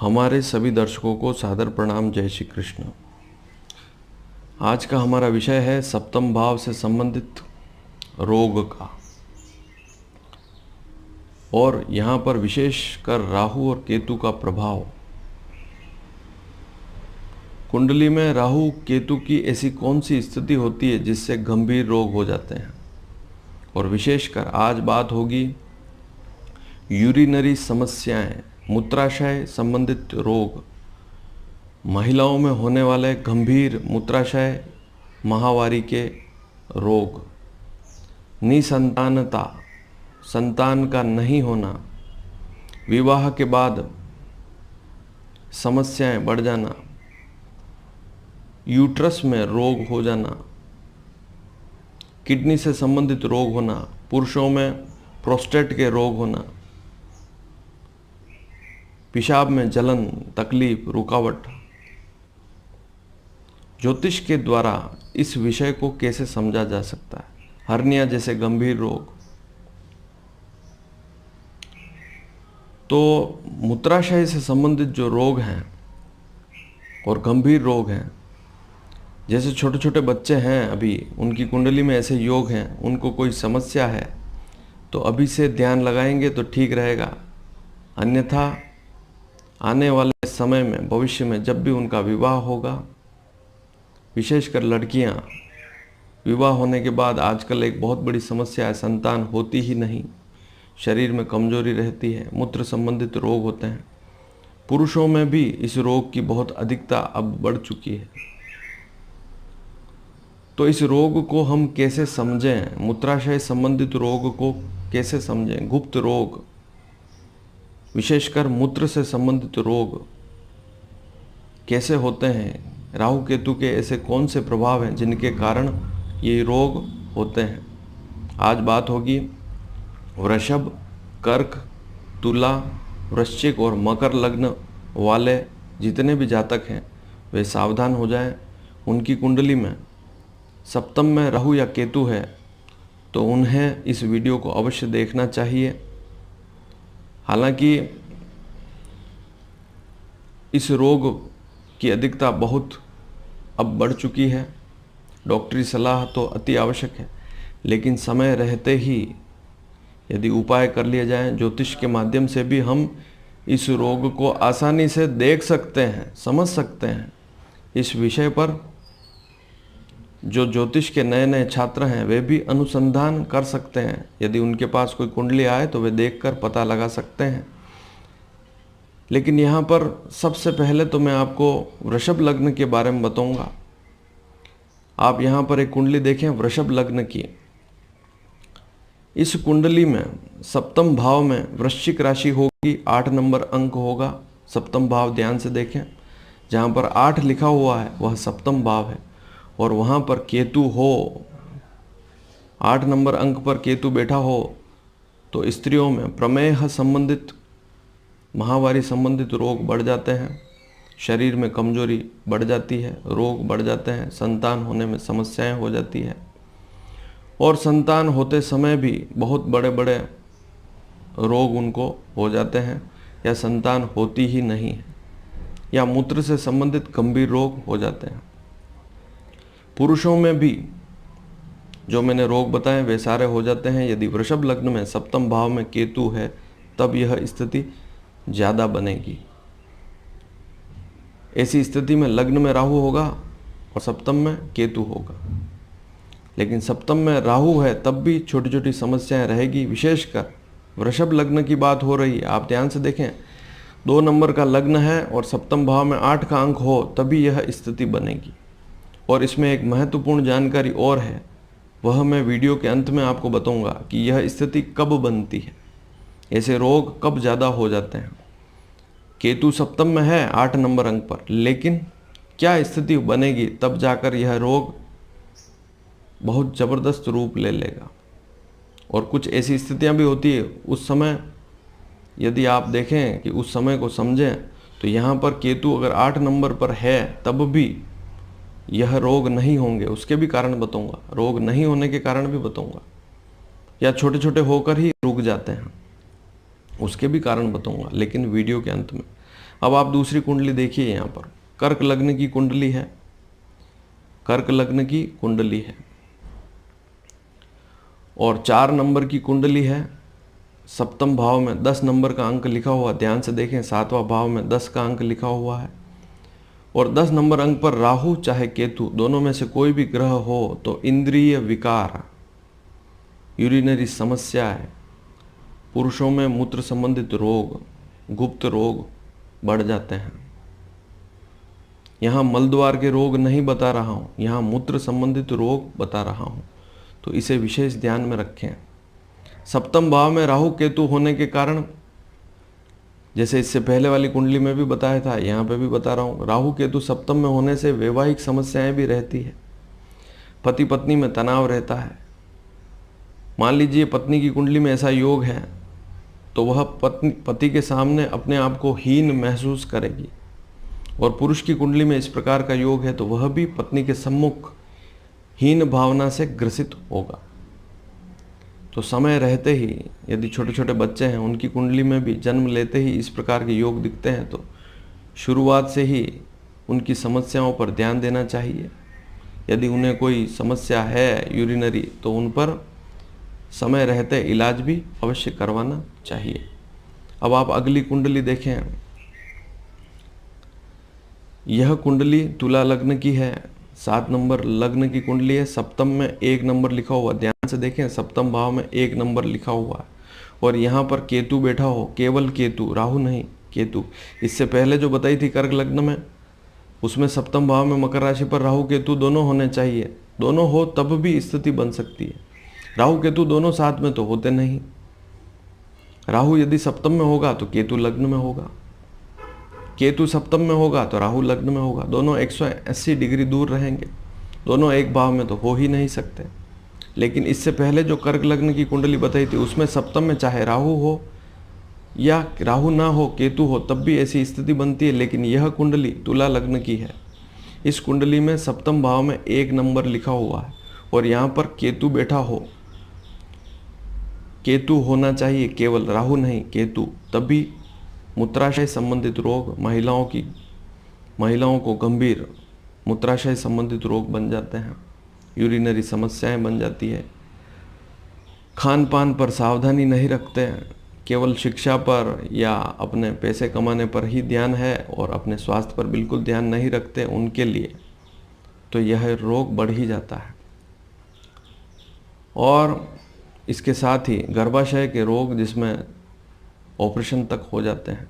हमारे सभी दर्शकों को सादर प्रणाम। जय श्री कृष्ण। आज का हमारा विषय है सप्तम भाव से संबंधित रोग का, और यहाँ पर विशेषकर राहु और केतु का प्रभाव। कुंडली में राहु केतु की ऐसी कौन सी स्थिति होती है जिससे गंभीर रोग हो जाते हैं। और विशेषकर आज बात होगी यूरिनरी समस्याएं, मूत्राशय संबंधित रोग, महिलाओं में होने वाले गंभीर मूत्राशय माहवारी के रोग, निसंतानता, संतान का नहीं होना, विवाह के बाद समस्याएं बढ़ जाना, यूट्रस में रोग हो जाना, किडनी से संबंधित रोग होना, पुरुषों में प्रोस्टेट के रोग होना, पेशाब में जलन, तकलीफ, रुकावट। ज्योतिष के द्वारा इस विषय को कैसे समझा जा सकता है। हर्निया जैसे गंभीर रोग। तो मूत्राशय से संबंधित जो रोग हैं और गंभीर रोग हैं, जैसे छोटे छोटे बच्चे हैं अभी, उनकी कुंडली में ऐसे योग हैं, उनको कोई समस्या है तो अभी से ध्यान लगाएंगे तो ठीक रहेगा। अन्यथा आने वाले समय में, भविष्य में जब भी उनका विवाह होगा, विशेषकर लड़कियां, विवाह होने के बाद आजकल एक बहुत बड़ी समस्या है, संतान होती ही नहीं, शरीर में कमजोरी रहती है, मूत्र संबंधित रोग होते हैं। पुरुषों में भी इस रोग की बहुत अधिकता अब बढ़ चुकी है। तो इस रोग को हम कैसे समझें, मूत्राशय संबंधित रोग को कैसे समझें, गुप्त रोग, विशेषकर मूत्र से संबंधित रोग कैसे होते हैं, राहु केतु के ऐसे कौन से प्रभाव हैं जिनके कारण ये रोग होते हैं। आज बात होगी वृषभ, कर्क, तुला, वृश्चिक और मकर लग्न वाले जितने भी जातक हैं वे सावधान हो जाएं। उनकी कुंडली में सप्तम में राहु या केतु है तो उन्हें इस वीडियो को अवश्य देखना चाहिए। हालांकि इस रोग की अधिकता बहुत अब बढ़ चुकी है, डॉक्टरी सलाह तो अति आवश्यक है, लेकिन समय रहते ही यदि उपाय कर लिए जाएं, ज्योतिष के माध्यम से भी हम इस रोग को आसानी से देख सकते हैं, समझ सकते हैं। इस विषय पर जो ज्योतिष के नए नए छात्र हैं वे भी अनुसंधान कर सकते हैं। यदि उनके पास कोई कुंडली आए तो वे देखकर पता लगा सकते हैं। लेकिन यहाँ पर सबसे पहले तो मैं आपको वृषभ लग्न के बारे में बताऊंगा। आप यहाँ पर एक कुंडली देखें वृषभ लग्न की। इस कुंडली में सप्तम भाव में वृश्चिक राशि होगी, 8 नंबर अंक होगा। सप्तम भाव ध्यान से देखें, जहाँ पर 8 लिखा हुआ है वह सप्तम भाव है, और वहाँ पर केतु हो, 8 नंबर अंक पर केतु बैठा हो तो स्त्रियों में प्रमेह संबंधित, माहवारी संबंधित रोग बढ़ जाते हैं, शरीर में कमजोरी बढ़ जाती है, रोग बढ़ जाते हैं, संतान होने में समस्याएं हो जाती है, और संतान होते समय भी बहुत बड़े बड़े रोग उनको हो जाते हैं, या संतान होती ही नहीं है, या मूत्र से संबंधित गंभीर रोग हो जाते हैं। पुरुषों में भी जो मैंने रोग बताए वे सारे हो जाते हैं। यदि वृषभ लग्न में सप्तम भाव में केतु है तब यह स्थिति ज़्यादा बनेगी। ऐसी स्थिति में लग्न में राहु होगा और सप्तम में केतु होगा। लेकिन सप्तम में राहु है तब भी छोटी छोटी समस्याएं रहेगी। विशेषकर वृषभ लग्न की बात हो रही है, आप ध्यान से देखें, 2 नंबर का लग्न है और सप्तम भाव में 8 का अंक हो तभी यह स्थिति बनेगी। और इसमें एक महत्वपूर्ण जानकारी और है, वह मैं वीडियो के अंत में आपको बताऊंगा कि यह स्थिति कब बनती है, ऐसे रोग कब ज़्यादा हो जाते हैं। केतु सप्तम में है 8 नंबर अंक पर, लेकिन क्या स्थिति बनेगी तब जाकर यह रोग बहुत ज़बरदस्त रूप ले लेगा। और कुछ ऐसी स्थितियां भी होती है उस समय, यदि आप देखें कि उस समय को समझें तो यहाँ पर केतु अगर 8 नंबर पर है तब भी यह रोग नहीं होंगे। उसके भी कारण बताऊंगा, रोग नहीं होने के कारण भी बताऊंगा, या छोटे छोटे होकर ही रुक जाते हैं उसके भी कारण बताऊंगा, लेकिन वीडियो के अंत में। अब आप दूसरी कुंडली देखिए, यहाँ पर कर्क लग्न की कुंडली है, कर्क लग्न की कुंडली है और 4 नंबर की कुंडली है। सप्तम भाव में 10 नंबर का अंक लिखा हुआ, ध्यान से देखें, 7वां भाव में 10 का अंक लिखा हुआ है और 10 नंबर अंक पर राहु चाहे केतु, दोनों में से कोई भी ग्रह हो तो इंद्रिय विकार, यूरिनरी समस्याएं, पुरुषों में मूत्र संबंधित रोग, गुप्त रोग बढ़ जाते हैं। यहाँ मलद्वार के रोग नहीं बता रहा हूँ, यहाँ मूत्र संबंधित रोग बता रहा हूँ, तो इसे विशेष ध्यान में रखें। सप्तम भाव में राहु केतु होने के कारण, जैसे इससे पहले वाली कुंडली में भी बताया था, यहाँ पे भी बता रहा हूँ, राहु केतु सप्तम में होने से वैवाहिक समस्याएं भी रहती है, पति पत्नी में तनाव रहता है। मान लीजिए पत्नी की कुंडली में ऐसा योग है तो वह पति के सामने अपने आप को हीन महसूस करेगी, और पुरुष की कुंडली में इस प्रकार का योग है तो वह भी पत्नी के सम्मुख हीन भावना से ग्रसित होगा। तो समय रहते ही, यदि छोटे छोटे बच्चे हैं उनकी कुंडली में भी जन्म लेते ही इस प्रकार के योग दिखते हैं तो शुरुआत से ही उनकी समस्याओं पर ध्यान देना चाहिए। यदि उन्हें कोई समस्या है यूरिनरी तो उन पर समय रहते इलाज भी अवश्य करवाना चाहिए। अब आप अगली कुंडली देखें, यह कुंडली तुला लग्न की है, 7 नंबर लग्न की कुंडली है। सप्तम में 1 नंबर लिखा हुआ, ध्यान से देखें, सप्तम भाव में 1 नंबर लिखा हुआ है और यहाँ पर केतु बैठा हो, केवल केतु, राहु नहीं, केतु। इससे पहले जो बताई थी कर्क लग्न में, उसमें सप्तम भाव में मकर राशि पर राहु केतु दोनों होने चाहिए, दोनों हो तब भी स्थिति बन सकती है। राहु केतु दोनों साथ में तो होते नहीं। राहु यदि सप्तम में होगा तो केतु लग्न में होगा, केतु सप्तम में होगा तो राहु लग्न में होगा, दोनों 180 डिग्री दूर रहेंगे, दोनों एक भाव में तो हो ही नहीं सकते। लेकिन इससे पहले जो कर्क लग्न की कुंडली बताई थी उसमें सप्तम में चाहे राहु हो या राहु ना हो, केतु हो, तब भी ऐसी स्थिति बनती है। लेकिन यह कुंडली तुला लग्न की है, इस कुंडली में सप्तम भाव में 1 नंबर लिखा हुआ है और यहाँ पर केतु बैठा हो, केतु होना चाहिए केवल, राहु नहीं, केतु, तभी मूत्राशय संबंधित रोग, महिलाओं को गंभीर मूत्राशय संबंधित रोग बन जाते हैं, यूरिनरी समस्याएं बन जाती है। खान पान पर सावधानी नहीं रखते हैं, केवल शिक्षा पर या अपने पैसे कमाने पर ही ध्यान है और अपने स्वास्थ्य पर बिल्कुल ध्यान नहीं रखते, उनके लिए तो यह रोग बढ़ ही जाता है। और इसके साथ ही गर्भाशय के रोग, जिसमें ऑपरेशन तक हो जाते हैं,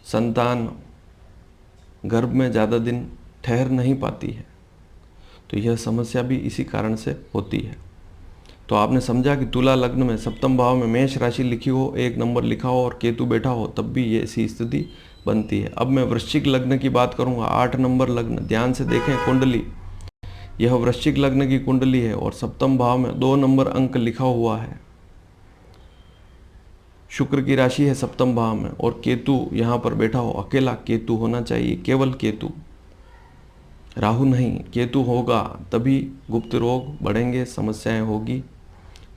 संतान गर्भ में ज़्यादा दिन ठहर नहीं पाती है, तो यह समस्या भी इसी कारण से होती है। तो आपने समझा कि तुला लग्न में सप्तम भाव में मेष राशि लिखी हो, 1 नंबर लिखा हो और केतु बैठा हो, तब भी ये ऐसी स्थिति बनती है। अब मैं वृश्चिक लग्न की बात करूँगा, 8 नंबर लग्न, ध्यान से देखें कुंडली, यह वृश्चिक लग्न की कुंडली है और सप्तम भाव में 2 नंबर अंक लिखा हुआ है। शुक्र की राशि है सप्तम भाव में और केतु यहाँ पर बैठा हो, अकेला केतु होना चाहिए, केवल केतु, राहु नहीं, केतु होगा तभी गुप्त रोग बढ़ेंगे, समस्याएं होगी।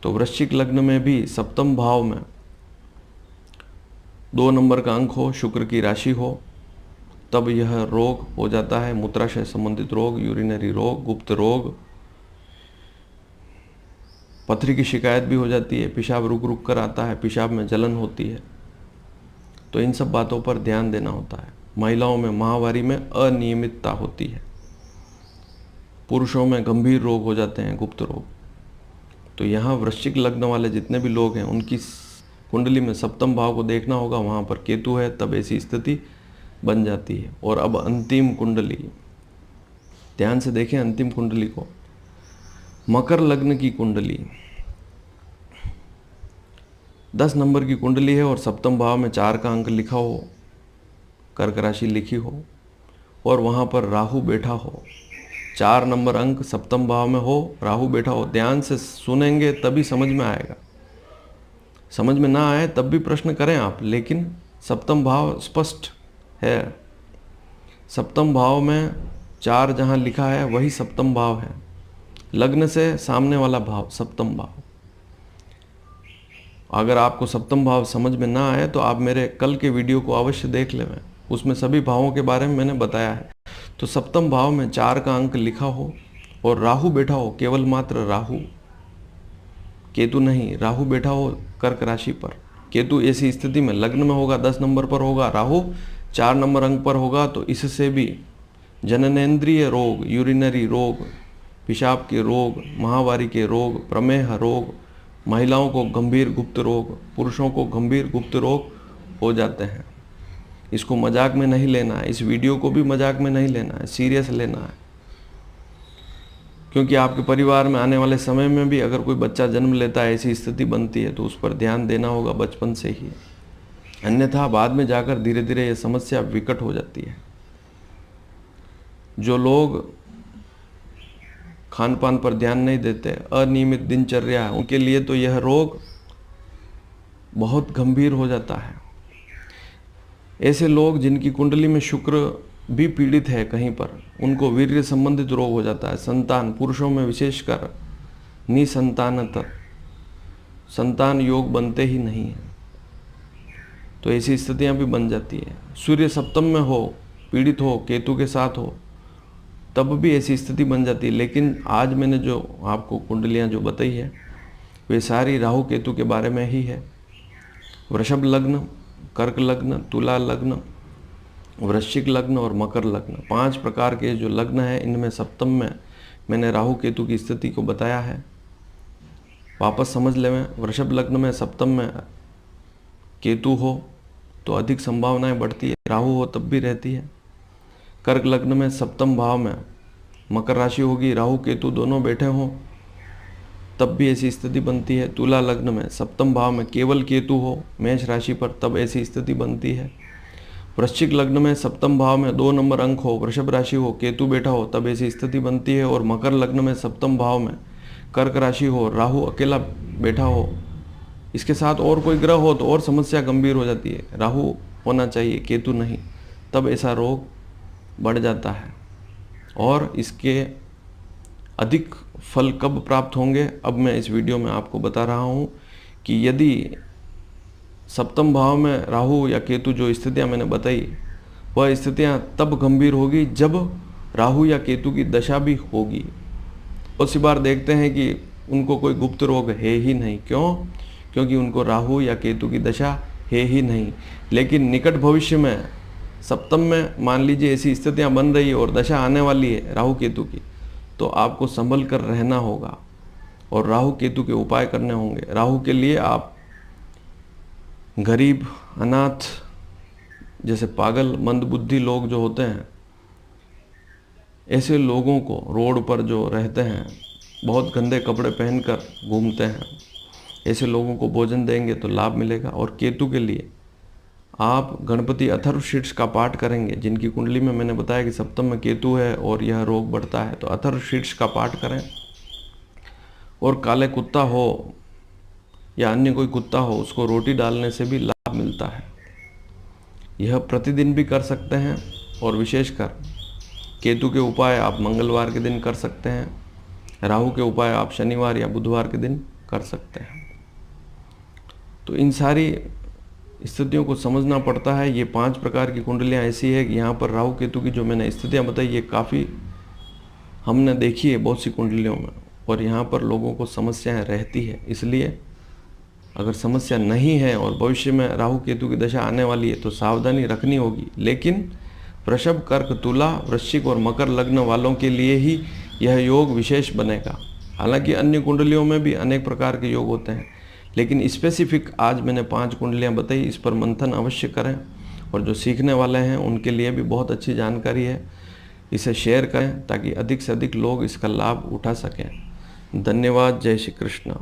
तो वृश्चिक लग्न में भी सप्तम भाव में 2 नंबर का अंक हो, शुक्र की राशि हो, तब यह रोग हो जाता है, मूत्राशय संबंधित रोग, यूरिनरी रोग, गुप्त रोग, पथरी की शिकायत भी हो जाती है, पेशाब रुक रुक कर आता है, पेशाब में जलन होती है। तो इन सब बातों पर ध्यान देना होता है। महिलाओं में माहवारी में अनियमितता होती है, पुरुषों में गंभीर रोग हो जाते हैं, गुप्त रोग। तो यहाँ वृश्चिक लग्न वाले जितने भी लोग हैं उनकी कुंडली में सप्तम भाव को देखना होगा, वहाँ पर केतु है, तब ऐसी स्थिति बन जाती है। और अब अंतिम कुंडली, ध्यान से देखें अंतिम कुंडली को, मकर लग्न की कुंडली, 10 नंबर की कुंडली है और सप्तम भाव में 4 का अंक लिखा हो, कर्क राशि लिखी हो और वहाँ पर राहु बैठा हो, 4 नंबर अंक सप्तम भाव में हो, राहु बैठा हो। ध्यान से सुनेंगे तभी समझ में आएगा, समझ में ना आए तब भी प्रश्न करें आप, लेकिन सप्तम भाव स्पष्ट है। सप्तम भाव में 4 जहाँ लिखा है वही सप्तम भाव है, लग्न से सामने वाला भाव सप्तम भाव। अगर आपको सप्तम भाव समझ में ना आए तो आप मेरे कल के वीडियो को अवश्य देख लें, उसमें सभी भावों के बारे में मैंने बताया है। तो सप्तम भाव में 4 का अंक लिखा हो और राहु बैठा हो, केवल मात्र राहु, केतु नहीं, राहु बैठा हो कर्क राशि पर। केतु ऐसी स्थिति में लग्न में होगा, 10 नंबर पर होगा, राहु 4 नंबर अंक पर होगा, तो इससे भी जननेंद्रिय रोग, यूरिनरी रोग, पेशाब के रोग, माहवारी के रोग, प्रमेह रोग, महिलाओं को गंभीर गुप्त रोग, पुरुषों को गंभीर गुप्त रोग हो जाते हैं। इसको मजाक में नहीं लेना है, इस वीडियो को भी मजाक में नहीं लेना है, सीरियस लेना है। क्योंकि आपके परिवार में आने वाले समय में भी अगर कोई बच्चा जन्म लेता है, ऐसी स्थिति बनती है, तो उस पर ध्यान देना होगा बचपन से ही, अन्यथा बाद में जाकर धीरे धीरे ये समस्या विकट हो जाती है। जो लोग खान पान पर ध्यान नहीं देते, अनियमित दिनचर्या है, उनके लिए तो यह रोग बहुत गंभीर हो जाता है। ऐसे लोग जिनकी कुंडली में शुक्र भी पीड़ित है कहीं पर, उनको वीर्य संबंधित रोग हो जाता है। संतान, पुरुषों में विशेषकर निसंतानता, संतान योग बनते ही नहीं है, तो ऐसी स्थितियां भी बन जाती है। सूर्य सप्तम में हो, पीड़ित हो, केतु के साथ हो, तब भी ऐसी स्थिति बन जाती है। लेकिन आज मैंने जो आपको कुंडलियां जो बताई है, वे सारी राहु केतु के बारे में ही है। वृषभ लग्न, कर्क लग्न, तुला लग्न, वृश्चिक लग्न और मकर लग्न, 5 प्रकार के जो लग्न हैं, इनमें सप्तम में मैंने राहु केतु की स्थिति को बताया है। वापस समझ लें, वृषभ लग्न में सप्तम में केतु हो तो अधिक संभावनाएं बढ़ती है, राहु हो तब भी रहती है। कर्क लग्न में सप्तम भाव में मकर राशि होगी, राहु केतु दोनों बैठे हों तब भी ऐसी स्थिति बनती है। तुला लग्न में सप्तम भाव में केवल केतु हो मेष राशि पर, तब ऐसी स्थिति बनती है। वृश्चिक लग्न में सप्तम भाव में 2 नंबर अंक हो, वृषभ राशि हो, केतु बैठा हो, तब ऐसी स्थिति बनती है। और मकर लग्न में सप्तम भाव में कर्क राशि हो, राहु अकेला बैठा हो, इसके साथ और कोई ग्रह हो तो और समस्या गंभीर हो जाती है। राहु होना चाहिए, केतु नहीं, तब ऐसा रोग बढ़ जाता है। और इसके अधिक फल कब प्राप्त होंगे, अब मैं इस वीडियो में आपको बता रहा हूँ कि यदि सप्तम भाव में राहु या केतु, जो स्थितियाँ मैंने बताई, वह स्थितियाँ तब गंभीर होगी जब राहु या केतु की दशा भी होगी। बहुत सी बार देखते हैं कि उनको कोई गुप्त रोग है ही नहीं। क्यों? क्योंकि उनको राहु या केतु की दशा है ही नहीं। लेकिन निकट भविष्य में सप्तम में मान लीजिए ऐसी स्थितियां बन रही है और दशा आने वाली है राहु केतु की, तो आपको संभल कर रहना होगा और राहु केतु के उपाय करने होंगे। राहु के लिए आप गरीब, अनाथ, जैसे पागल मंदबुद्धि लोग जो होते हैं, ऐसे लोगों को, रोड पर जो रहते हैं, बहुत गंदे कपड़े पहनकर घूमते हैं, ऐसे लोगों को भोजन देंगे तो लाभ मिलेगा। और केतु के लिए आप गणपति अथर्व शीर्ष का पाठ करेंगे। जिनकी कुंडली में मैंने बताया कि सप्तम में केतु है और यह रोग बढ़ता है, तो अथर्व शीर्ष का पाठ करें। और काले कुत्ता हो या अन्य कोई कुत्ता हो, उसको रोटी डालने से भी लाभ मिलता है। यह प्रतिदिन भी कर सकते हैं। और विशेषकर केतु के उपाय आप मंगलवार के दिन कर सकते हैं, राहु के उपाय आप शनिवार या बुधवार के दिन कर सकते हैं। तो इन सारी स्थितियों को समझना पड़ता है। ये 5 प्रकार की कुंडलियाँ ऐसी है कि यहाँ पर राहु केतु की जो मैंने स्थितियाँ बताई, ये काफ़ी हमने देखी है बहुत सी कुंडलियों में, और यहाँ पर लोगों को समस्याएं रहती है। इसलिए अगर समस्या नहीं है और भविष्य में राहु केतु की दशा आने वाली है तो सावधानी रखनी होगी। लेकिन वृषभ, कर्क, तुला, वृश्चिक और मकर लग्न वालों के लिए ही यह योग विशेष बनेगा। हालांकि अन्य कुंडलियों में भी अनेक प्रकार के योग होते हैं, लेकिन स्पेसिफिक आज मैंने 5 कुंडलियां बताई, इस पर मंथन अवश्य करें। और जो सीखने वाले हैं उनके लिए भी बहुत अच्छी जानकारी है, इसे शेयर करें ताकि अधिक से अधिक लोग इसका लाभ उठा सकें। धन्यवाद। जय श्री कृष्ण।